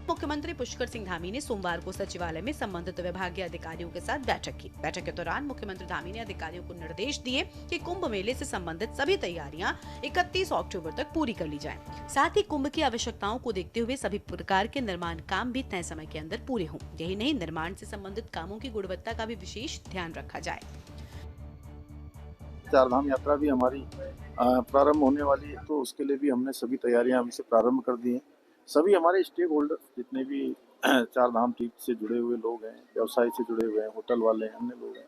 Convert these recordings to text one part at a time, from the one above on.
मुख्यमंत्री पुष्कर सिंह धामी ने सोमवार को सचिवालय में संबंधित विभागीय अधिकारियों के साथ बैठक की। बैठक के दौरान मुख्यमंत्री धामी ने अधिकारियों को निर्देश दिए कि कुंभ मेले से संबंधित सभी तैयारियां 31 अक्टूबर तक पूरी कर ली जाएं। साथ ही कुंभ की आवश्यकताओं को देखते हुए सभी प्रकार के निर्माण काम भी तय समय के अंदर पूरे हों। यही नहीं, निर्माण से संबंधित कामों की गुणवत्ता का भी विशेष ध्यान रखा जाए। चारधाम यात्रा भी हमारी प्रारंभ होने वाली है, तो उसके लिए भी हमने सभी तैयारियां अभी से प्रारंभ कर दी हैं। सभी हमारे स्टेक होल्डर जितने भी चारधाम तीर्थ से जुड़े हुए लोग हैं, व्यवसाय से जुड़े हुए हैं, होटल वाले हैं, अन्य लोग हैं,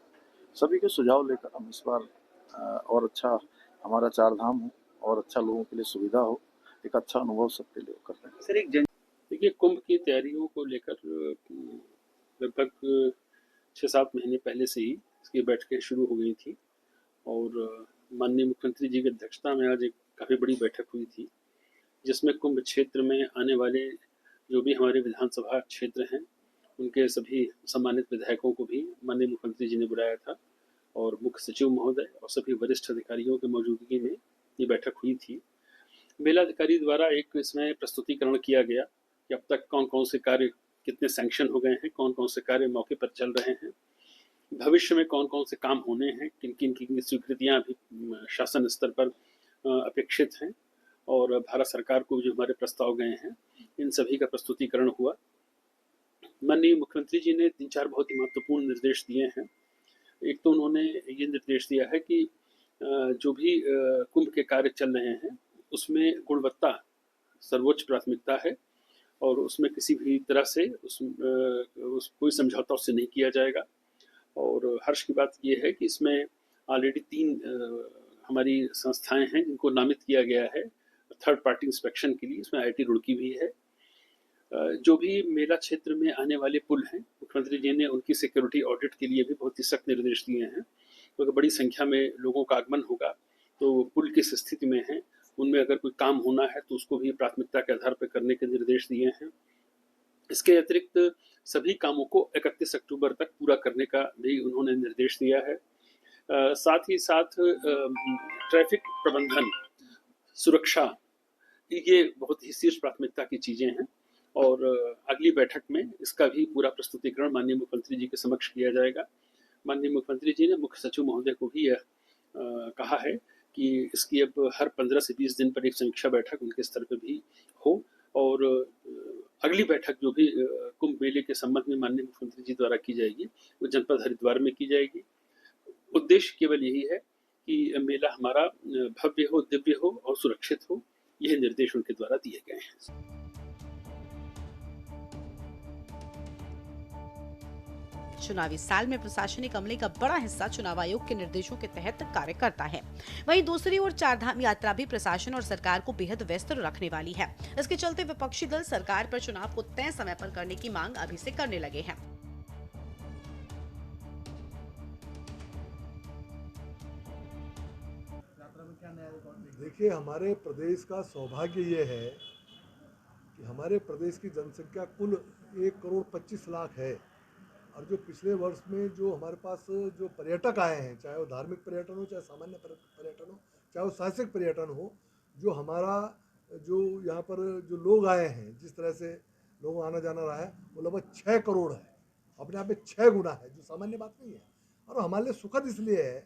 सभी के सुझाव लेकर हम इस बार और अच्छा हमारा चारधाम हो और अच्छा लोगों के लिए सुविधा हो, एक अच्छा अनुभव सबके लिए कर रहे हैं। सर, देखिए, कुंभ की तैयारियों को लेकर लगभग 6-7 महीने पहले से ही इसकी बैठकें शुरू हो गई थी और माननीय मुख्यमंत्री जी की अध्यक्षता में आज एक काफ़ी बड़ी बैठक हुई थी, जिसमें कुंभ क्षेत्र में आने वाले जो भी हमारे विधानसभा क्षेत्र हैं, उनके सभी सम्मानित विधायकों को भी माननीय मुख्यमंत्री जी ने बुलाया था और मुख्य सचिव महोदय और सभी वरिष्ठ अधिकारियों की मौजूदगी में ये बैठक हुई थी। मेलाधिकारी द्वारा एक इसमें प्रस्तुतिकरण किया गया कि अब तक कौन कौन से कार्य कितने सैंक्शन हो गए हैं, कौन कौन से कार्य मौके पर चल रहे हैं, भविष्य में कौन कौन से काम होने हैं, किन किन की स्वीकृतियाँ अभी शासन स्तर पर अपेक्षित हैं और भारत सरकार को जो हमारे प्रस्ताव गए हैं, इन सभी का प्रस्तुतिकरण हुआ। माननीय मुख्यमंत्री जी ने 3-4 बहुत ही महत्वपूर्ण निर्देश दिए हैं। एक तो उन्होंने ये निर्देश दिया है कि जो भी कुंभ के कार्य चल रहे हैं, उसमें गुणवत्ता सर्वोच्च प्राथमिकता है और उसमें किसी भी तरह से कोई समझौता उससे नहीं किया जाएगा। और हर्ष की बात यह है कि इसमें ऑलरेडी 3 हमारी संस्थाएं हैं जिनको नामित किया गया है थर्ड पार्टी इंस्पेक्शन के लिए। इसमें IIT रुड़की भी है। जो भी मेला क्षेत्र में आने वाले पुल हैं, मुख्यमंत्री जी ने उनकी सिक्योरिटी ऑडिट के लिए भी बहुत ही सख्त निर्देश दिए हैं, क्योंकि बड़ी संख्या में लोगों का आगमन होगा, तो पुल किस स्थिति में है, उनमें अगर कोई काम होना है तो उसको भी प्राथमिकता के आधार पर करने के निर्देश दिए हैं। इसके अतिरिक्त सभी कामों को 31 अक्टूबर तक पूरा करने का भी उन्होंने निर्देश दिया है। साथ ही साथ ट्रैफिक प्रबंधन, सुरक्षा, ये बहुत ही शीर्ष प्राथमिकता की चीज़ें हैं और अगली बैठक में इसका भी पूरा प्रस्तुतिकरण माननीय मुख्यमंत्री जी के समक्ष किया जाएगा। माननीय मुख्यमंत्री जी ने मुख्य सचिव महोदय को भी यह कहा है कि इसकी अब हर 15 से 20 दिन पर एक समीक्षा बैठक उनके स्तर पर भी हो और अगली बैठक जो भी कुंभ मेले के संबंध में माननीय मुख्यमंत्री जी द्वारा की जाएगी, वो जनपद हरिद्वार में की जाएगी। उद्देश्य केवल यही है कि मेला हमारा भव्य हो, दिव्य हो और सुरक्षित हो। यह निर्देश उनके द्वारा दिए गए हैं। चुनावी साल में प्रशासनिक अमले का बड़ा हिस्सा चुनाव आयोग के निर्देशों के तहत कार्य करता है। वहीं दूसरी ओर चारधाम यात्रा भी प्रशासन और सरकार को बेहद व्यस्त रखने वाली है। इसके चलते विपक्षी दल सरकार पर चुनाव को तय समय पर करने की मांग अभी से करने लगे हैं। देखिए, हमारे प्रदेश का सौभाग्य ये है कि हमारे प्रदेश की जनसंख्या कुल 1,25,00,000 है और जो पिछले वर्ष में जो हमारे पास जो पर्यटक आए हैं, चाहे वो धार्मिक पर्यटन हो, चाहे सामान्य पर्यटन हो, चाहे वो साहसिक पर्यटन हो, जो हमारा जो यहाँ पर जो लोग आए हैं, जिस तरह से लोगों आना जाना रहा है, वो लगभग 6 करोड़ है। अपने आप में 6 गुना है, जो सामान्य बात नहीं है। और हमारे लिए सुखद इसलिए है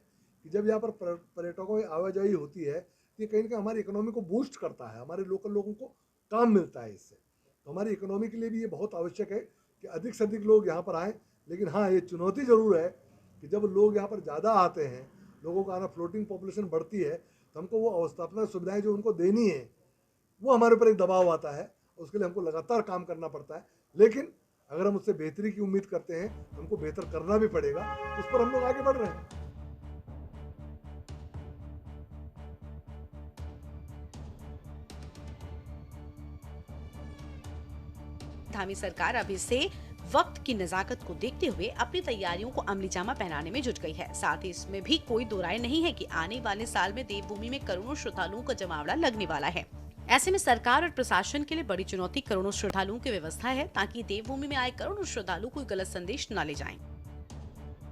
कि जब यहाँ पर पर्यटकों की आवाजाही होती है, ये कहीं ना कहीं हमारी इकोनॉमी को बूस्ट करता है, हमारे लोकल लोगों को काम मिलता है इससे। तो हमारी इकोनॉमी के लिए भी ये बहुत आवश्यक है कि अधिक से अधिक लोग यहाँ पर आएँ। लेकिन हाँ, ये चुनौती ज़रूर है कि जब लोग यहाँ पर ज़्यादा आते हैं, लोगों का आना, फ्लोटिंग पॉपुलेशन बढ़ती है, तो हमको वो अवस्थापना सुविधाएं जो उनको देनी है, वो हमारे ऊपर एक दबाव आता है। उसके लिए हमको लगातार काम करना पड़ता है। लेकिन अगर हम उससे बेहतरी की उम्मीद करते हैं तो हमको बेहतर करना भी पड़ेगा। उस पर हम लोग आगे बढ़ रहे हैं। धामी सरकार अभी से वक्त की नजाकत को देखते हुए अपनी तैयारियों को अमली जामा पहनाने में जुट गई है। साथ ही इसमें भी कोई दो राय नहीं है कि आने वाले साल में देवभूमि में करोड़ों श्रद्धालुओं का जमावड़ा लगने वाला है। ऐसे में सरकार और प्रशासन के लिए बड़ी चुनौती करोड़ों श्रद्धालुओं की व्यवस्था है, ताकि देवभूमि में आए करोड़ों श्रद्धालु कोई गलत संदेश न ले जाएं।